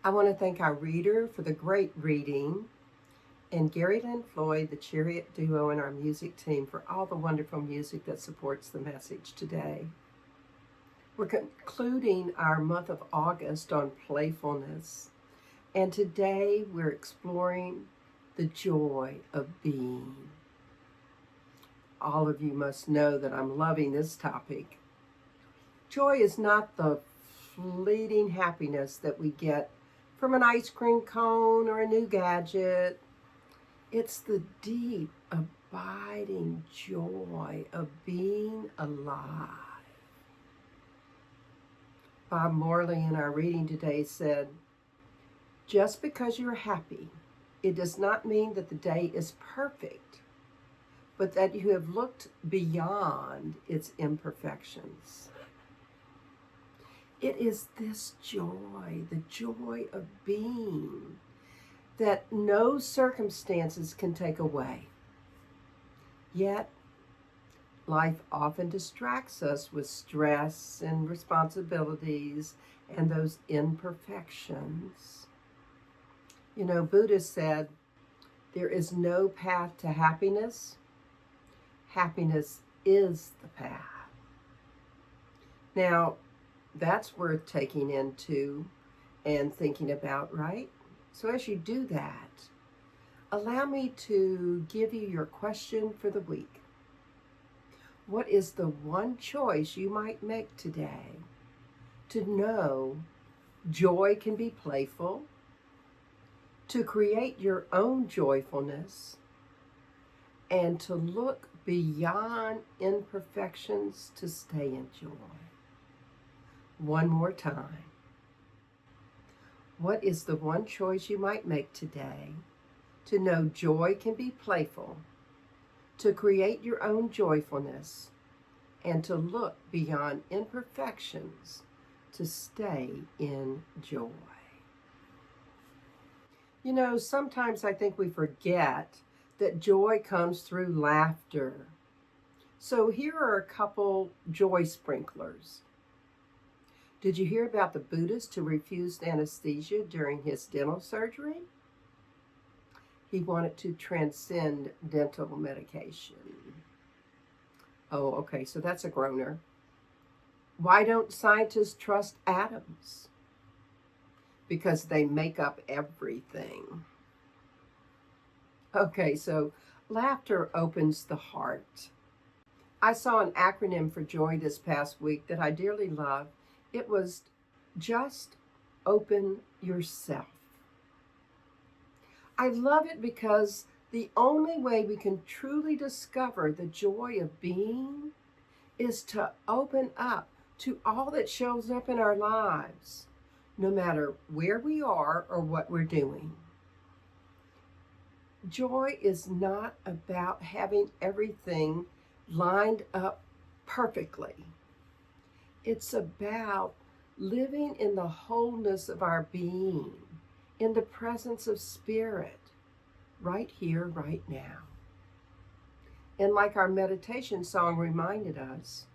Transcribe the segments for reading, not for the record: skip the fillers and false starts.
I want to thank our reader for the great reading, and Gary Lynn Floyd, the Chariot Duo, and our music team for all the wonderful music that supports the message today. We're concluding our month of August on playfulness, and today we're exploring the joy of being. All of you must know that I'm loving this topic. Joy is not the fleeting happiness that we get from an ice cream cone or a new gadget. It's the deep, abiding joy of being alive. Bob Morley in our reading today said, "Just because you're happy, it does not mean that the day is perfect, but that you have looked beyond its imperfections." It is this joy, the joy of being, that no circumstances can take away. Yet, life often distracts us with stress and responsibilities and those imperfections. You know, Buddha said, there is no path to happiness. Happiness is the path. Now, that's worth taking into and thinking about, right? So as you do that, allow me to give you your question for the week. What is the one choice you might make today to know joy can be playful, to create your own joyfulness, and to look beyond imperfections to stay in joy? One more time. What is the one choice you might make today to know joy can be playful, to create your own joyfulness, and to look beyond imperfections to stay in joy? You know, sometimes I think we forget that joy comes through laughter. So here are a couple joy sprinklers. Did you hear about the Buddhist who refused anesthesia during his dental surgery? He wanted to transcend dental medication. Oh, okay, so that's a groaner. Why don't scientists trust atoms? Because they make up everything. Okay, so laughter opens the heart. I saw an acronym for joy this past week that I dearly love. It was just open yourself. I love it because the only way we can truly discover the joy of being is to open up to all that shows up in our lives, no matter where we are or what we're doing. Joy is not about having everything lined up perfectly. It's about living in the wholeness of our being, in the presence of Spirit, right here, right now. And like our meditation song reminded us,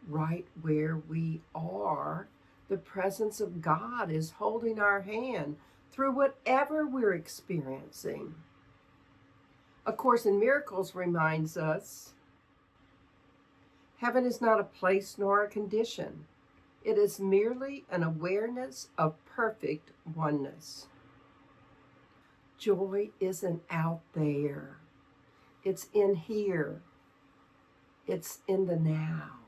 right where we are, the presence of God is holding our hand through whatever we're experiencing. A Course in Miracles reminds us, heaven is not a place nor a condition. It is merely an awareness of perfect oneness. Joy isn't out there. It's in here. It's in the now.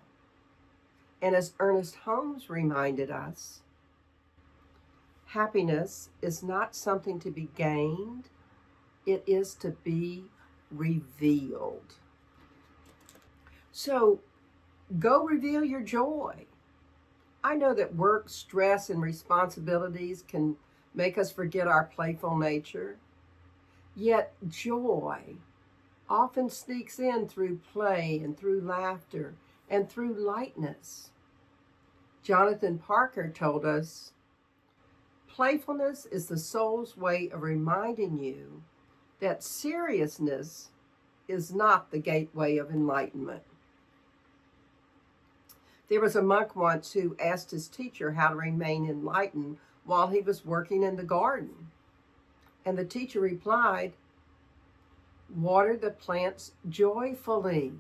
And as Ernest Holmes reminded us, happiness is not something to be gained. It is to be revealed. So, go reveal your joy. I know that work, stress, and responsibilities can make us forget our playful nature. Yet joy often sneaks in through play and through laughter and through lightness. Jonathan Parker told us, playfulness is the soul's way of reminding you that seriousness is not the gateway of enlightenment. There was a monk once who asked his teacher how to remain enlightened while he was working in the garden. And the teacher replied, "Water the plants joyfully,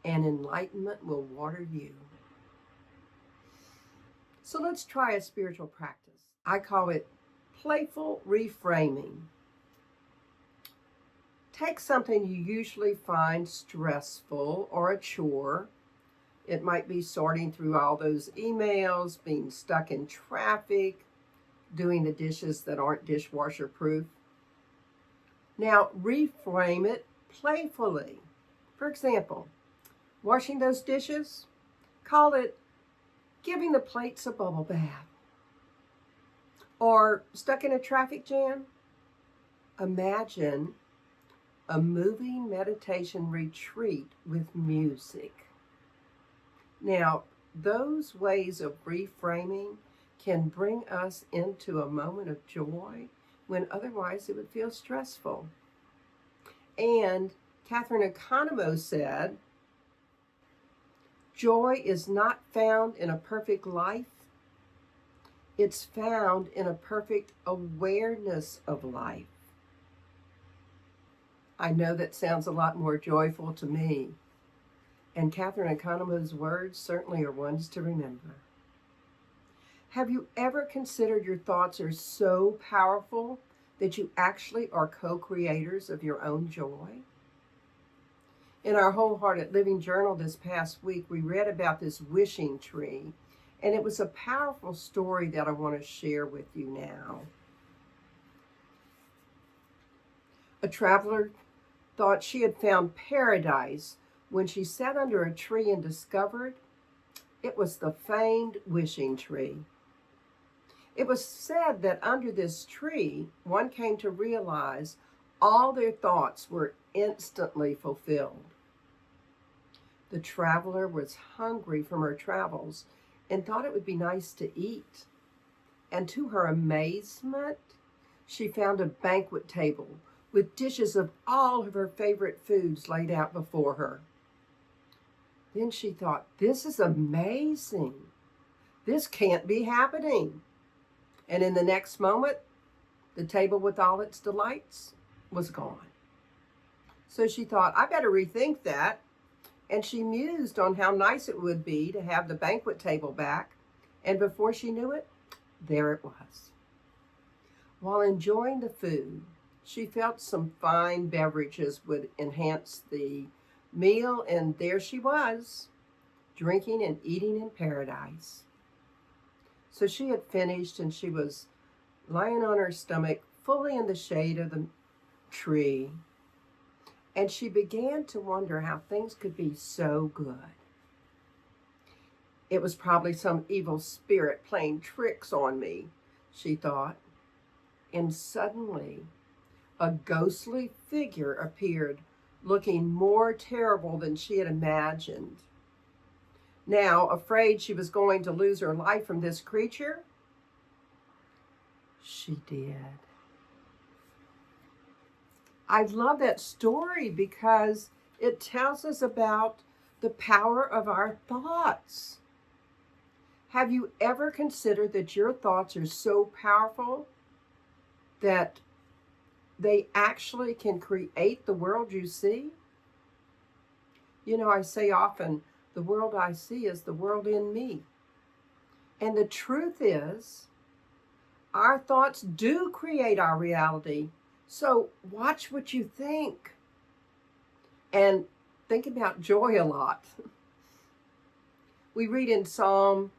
and enlightenment will water you." So let's try a spiritual practice. I call it playful reframing. Take something you usually find stressful or a chore. It might be sorting through all those emails, being stuck in traffic, doing the dishes that aren't dishwasher proof. Now reframe it playfully. For example, washing those dishes, call it giving the plates a bubble bath. Or stuck in a traffic jam, imagine a moving meditation retreat with music. Now, those ways of reframing can bring us into a moment of joy when otherwise it would feel stressful. And Catherine Economou said, "Joy is not found in a perfect life. It's found in a perfect awareness of life." I know that sounds a lot more joyful to me. And Catherine Economou's words certainly are ones to remember. Have you ever considered your thoughts are so powerful that you actually are co-creators of your own joy? In our Wholehearted Living journal this past week, we read about this wishing tree, and it was a powerful story that I want to share with you now. A traveler thought she had found paradise when she sat under a tree and discovered it was the famed wishing tree. It was said that under this tree, one came to realize all their thoughts were instantly fulfilled. The traveler was hungry from her travels and thought it would be nice to eat. And to her amazement, she found a banquet table with dishes of all of her favorite foods laid out before her. Then she thought, "This is amazing. This can't be happening." And in the next moment, the table with all its delights was gone. So she thought, "I better rethink that." And she mused on how nice it would be to have the banquet table back. And before she knew it, there it was. While enjoying the food, she felt some fine beverages would enhance the meal, and there she was, drinking and eating in paradise. So she had finished, and she was lying on her stomach, fully in the shade of the tree. And she began to wonder how things could be so good. It was probably some evil spirit playing tricks on me, she thought. And suddenly, a ghostly figure appeared, looking more terrible than she had imagined. Now, afraid she was going to lose her life from this creature, she did. I love that story because it tells us about the power of our thoughts. Have you ever considered that your thoughts are so powerful that they actually can create the world you see? You know, I say often, the world I see is the world in me. And the truth is, our thoughts do create our reality. So watch what you think. And think about joy a lot. We read in Psalm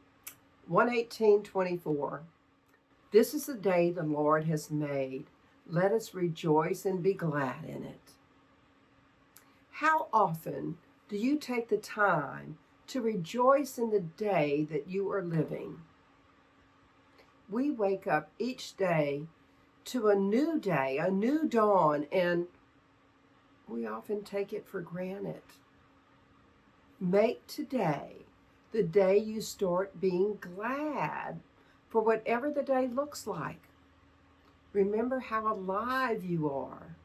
118:24, "This is the day the Lord has made. Let us rejoice and be glad in it." How often do you take the time to rejoice in the day that you are living? We wake up each day to a new day, a new dawn, and we often take it for granted. Make today the day you start being glad for whatever the day looks like. Remember how alive you are.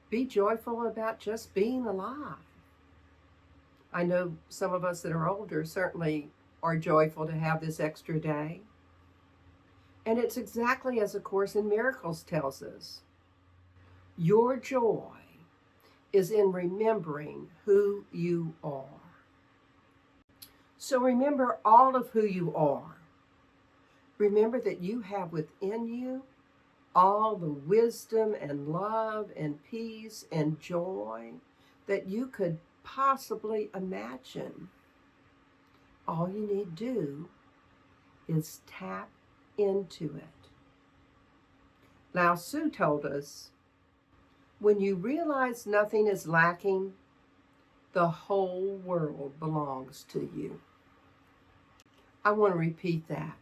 Be joyful about just being alive. I know some of us that are older certainly are joyful to have this extra day. And it's exactly as A Course in Miracles tells us. Your joy is in remembering who you are. So remember all of who you are. Remember that you have within you all the wisdom and love and peace and joy that you could possibly imagine. All you need to do is tap into it. Lao Tzu told us, when you realize nothing is lacking, the whole world belongs to you. I want to repeat that.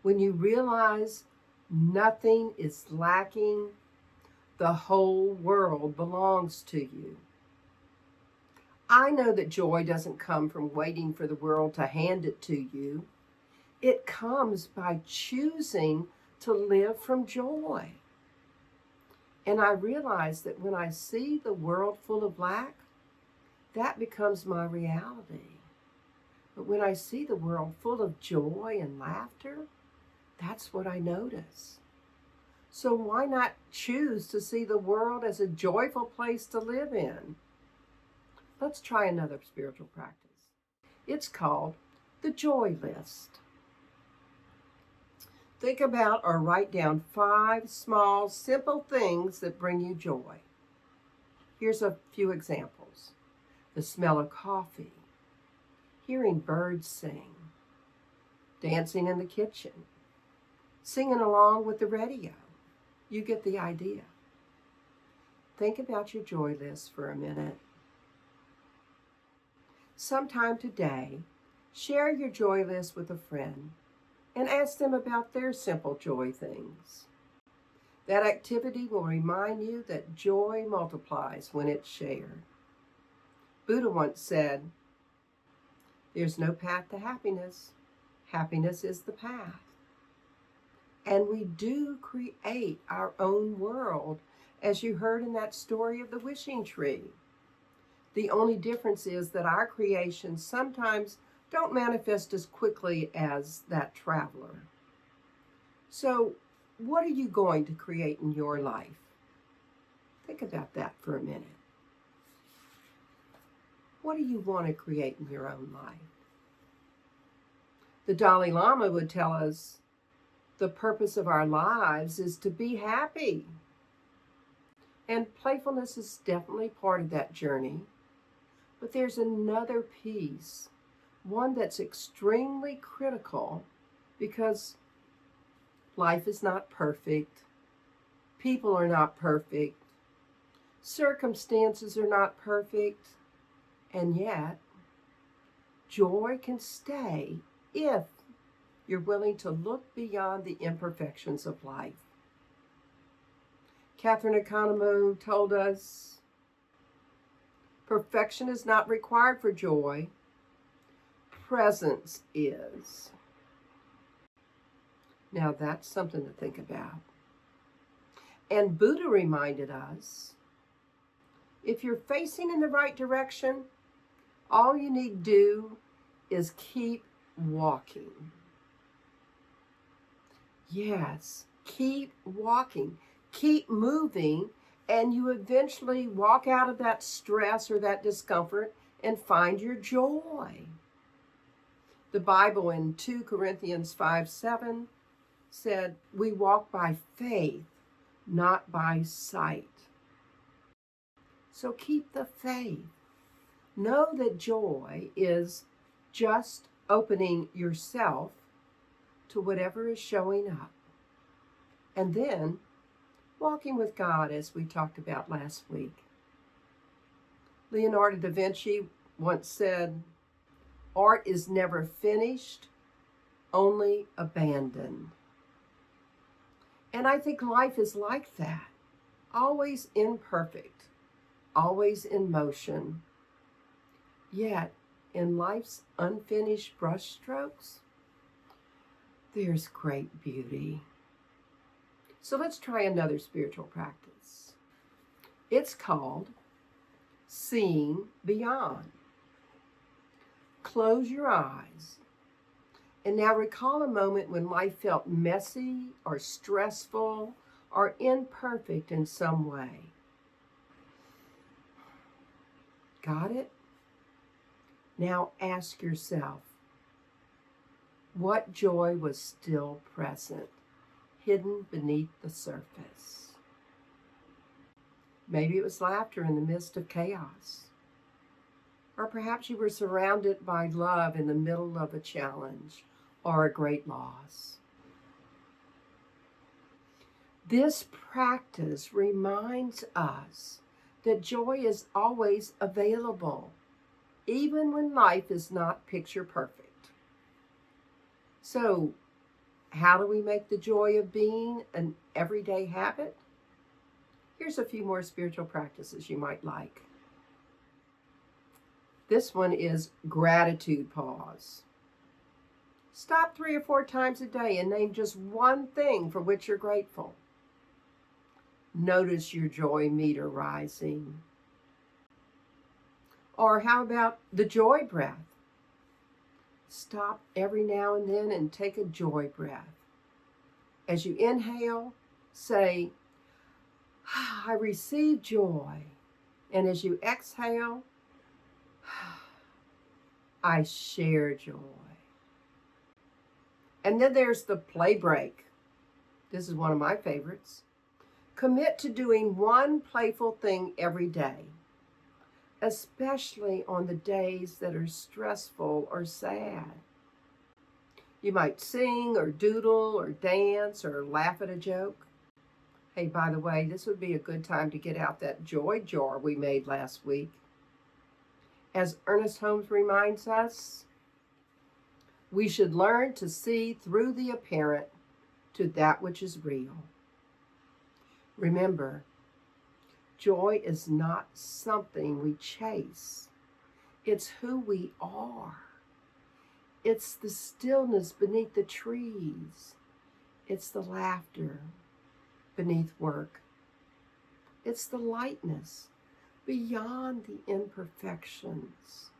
When you realize nothing is lacking, the whole world belongs to you. I know that joy doesn't come from waiting for the world to hand it to you. It comes by choosing to live from joy. And I realize that when I see the world full of lack, that becomes my reality. But when I see the world full of joy and laughter, that's what I notice. So why not choose to see the world as a joyful place to live in? Let's try another spiritual practice. It's called the Joy List. Think about or write down 5 small, simple things that bring you joy. Here's a few examples. The smell of coffee, hearing birds sing, dancing in the kitchen, singing along with the radio. You get the idea. Think about your joy list for a minute. Sometime today, share your joy list with a friend and ask them about their simple joy things. That activity will remind you that joy multiplies when it's shared. Buddha once said, "There's no path to happiness. Happiness is the path." And we do create our own world, as you heard in that story of the wishing tree. The only difference is that our creations sometimes don't manifest as quickly as that traveler. So, what are you going to create in your life? Think about that for a minute. What do you want to create in your own life? The Dalai Lama would tell us the purpose of our lives is to be happy. And playfulness is definitely part of that journey. But there's another piece, one that's extremely critical, because life is not perfect, people are not perfect, circumstances are not perfect, and yet joy can stay if you're willing to look beyond the imperfections of life. Catherine Economou told us, perfection is not required for joy. Presence is. Now that's something to think about. And Buddha reminded us, if you're facing in the right direction, all you need to do is keep walking. Yes, keep walking, keep moving, and you eventually walk out of that stress or that discomfort and find your joy. The Bible in 2 Corinthians 5:7 said, we walk by faith, not by sight. So keep the faith. Know that joy is just opening yourself to whatever is showing up. And then walking with God, as we talked about last week. Leonardo da Vinci once said, art is never finished, only abandoned. And I think life is like that, always imperfect, always in motion. Yet, in life's unfinished brushstrokes, there's great beauty. So let's try another spiritual practice. It's called Seeing Beyond. Close your eyes And now recall a moment when life felt messy or stressful or imperfect in some way. Got it? Now ask yourself, what joy was still present, hidden beneath the surface? Maybe it was laughter in the midst of chaos. Or perhaps you were surrounded by love in the middle of a challenge or a great loss. This practice reminds us that joy is always available, even when life is not picture perfect. So, how do we make the joy of being an everyday habit? Here's a few more spiritual practices you might like. This one is gratitude pause. Stop 3 or 4 times a day and name just one thing for which you're grateful. Notice your joy meter rising. Or how about the joy breath? Stop every now and then and take a joy breath. As you inhale, say, I receive joy. And as you exhale, I share joy. And then there's the play break. This is one of my favorites. Commit to doing one playful thing every day, especially on the days that are stressful or sad. You might sing or doodle or dance or laugh at a joke. Hey, by the way, this would be a good time to get out that joy jar we made last week. As Ernest Holmes reminds us, we should learn to see through the apparent to that which is real. Remember, joy is not something we chase. It's who we are. It's the stillness beneath the trees. It's the laughter beneath work. It's the lightness beyond the imperfections.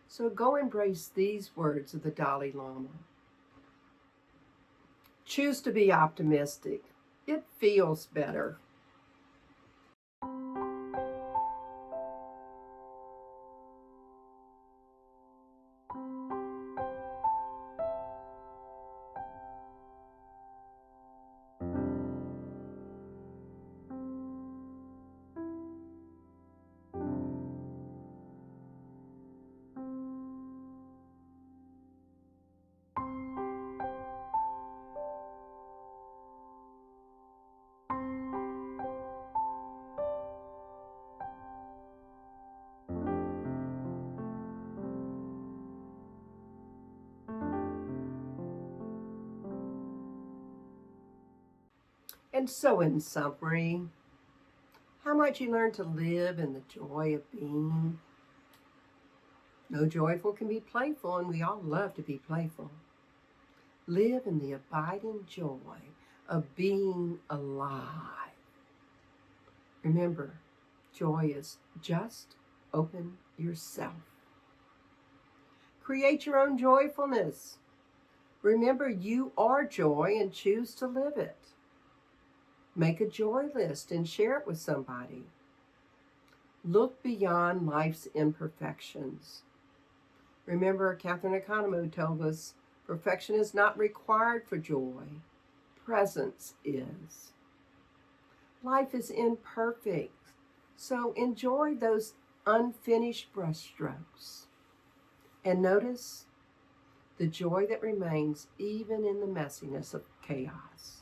So go embrace these words of the Dalai Lama. Choose to be optimistic. It feels better. And so in summary, how might you learn to live in the joy of being? No joyful can be playful, and we all love to be playful. Live in the abiding joy of being alive. Remember, joy is just open yourself. Create your own joyfulness. Remember, you are joy and choose to live it. Make a joy list and share it with somebody. Look beyond life's imperfections. Remember, Catherine Economou told us, perfection is not required for joy. Presence is. Life is imperfect, so enjoy those unfinished brushstrokes. And notice the joy that remains even in the messiness of chaos.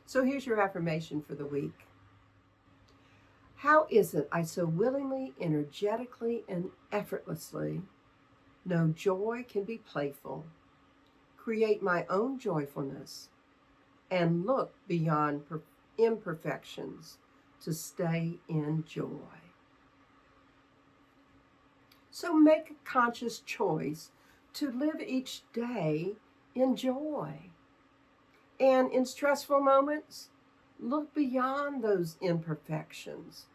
So here's your affirmation for the week. How is it I so willingly, energetically, and effortlessly know joy can be playful, create my own joyfulness, and look beyond imperfections to stay in joy? So make a conscious choice to live each day in joy. And in stressful moments, look beyond those imperfections.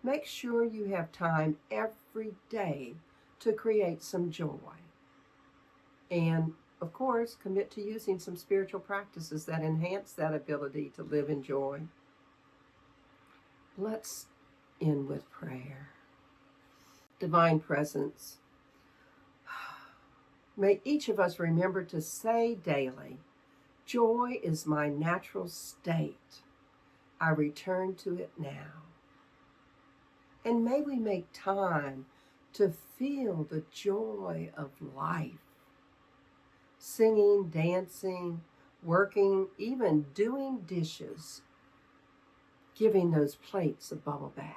Make sure you have time every day to create some joy. And of course, commit to using some spiritual practices that enhance that ability to live in joy. Let's end with prayer. Divine Presence, may each of us remember to say daily, joy is my natural state. I return to it now. And may we make time to feel the joy of life. Singing, dancing, working, even doing dishes, giving those plates a bubble bath.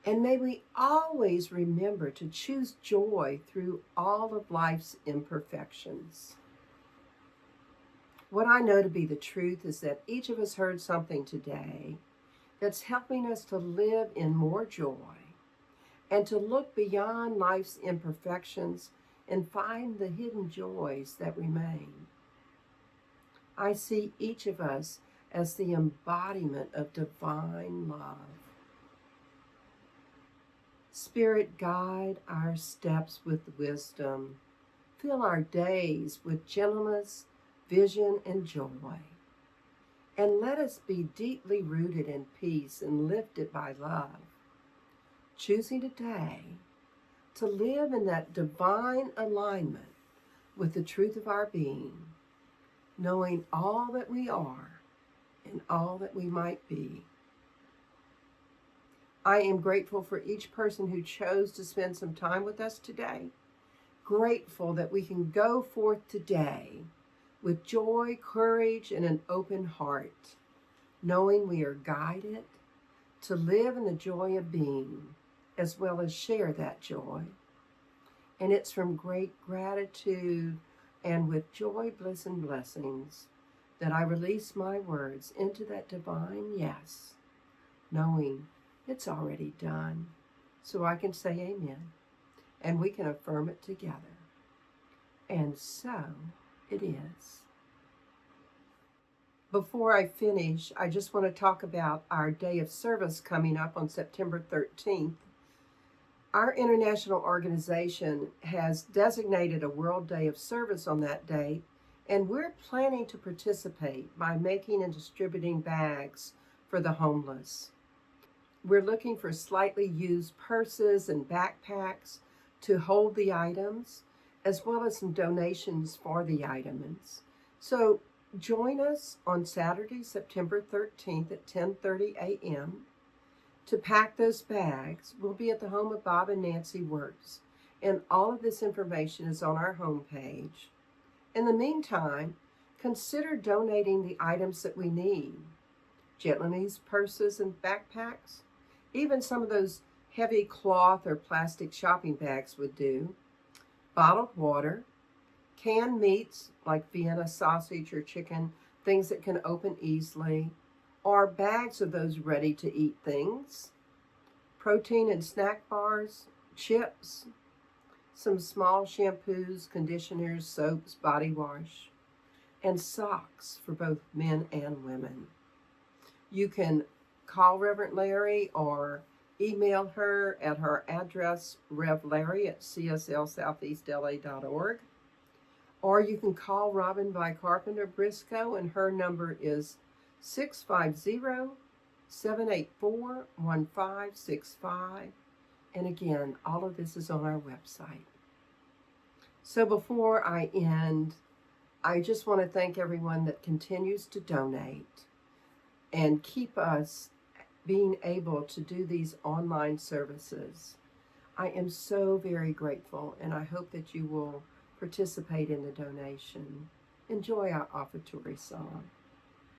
And may we always remember to choose joy through all of life's imperfections. What I know to be the truth is that each of us heard something today that's helping us to live in more joy and to look beyond life's imperfections and find the hidden joys that remain. I see each of us as the embodiment of divine love. Spirit, guide our steps with wisdom. Fill our days with gentleness, vision, and joy. And let us be deeply rooted in peace and lifted by love. Choosing today to live in that divine alignment with the truth of our being, knowing all that we are and all that we might be. I am grateful for each person who chose to spend some time with us today. Grateful that we can go forth today with joy, courage, and an open heart, knowing we are guided to live in the joy of being, as well as share that joy. And it's from great gratitude and with joy, bliss, and blessings that I release my words into that divine yes, knowing it's already done. So I can say amen, and we can affirm it together. And so it is. Before I finish, I just want to talk about our day of service coming up on September 13th. Our international organization has designated a World Day of Service on that date, and we're planning to participate by making and distributing bags for the homeless. We're looking for slightly used purses and backpacks to hold the items, as well as some donations for the items. So join us on Saturday, September 13th at 10:30 a.m. to pack those bags. We'll be at the home of Bob and Nancy Works, and all of this information is on our homepage. In the meantime, consider donating the items that we need. Gently used purses and backpacks, even some of those heavy cloth or plastic shopping bags would do. Bottled water, canned meats like Vienna sausage or chicken, things that can open easily, or bags of those ready-to-eat things, protein and snack bars, chips, some small shampoos, conditioners, soaps, body wash, and socks for both men and women. You can call Reverend Larry or email her at her address, revlarry@cslsoutheastla.org. Or you can call Robin by Carpenter Briscoe, and her number is 650-784-1565. And again, all of this is on our website. So before I end, I just want to thank everyone that continues to donate and keep us being able to do these online services. I am so very grateful, and I hope that you will participate in the donation. Enjoy our offertory song.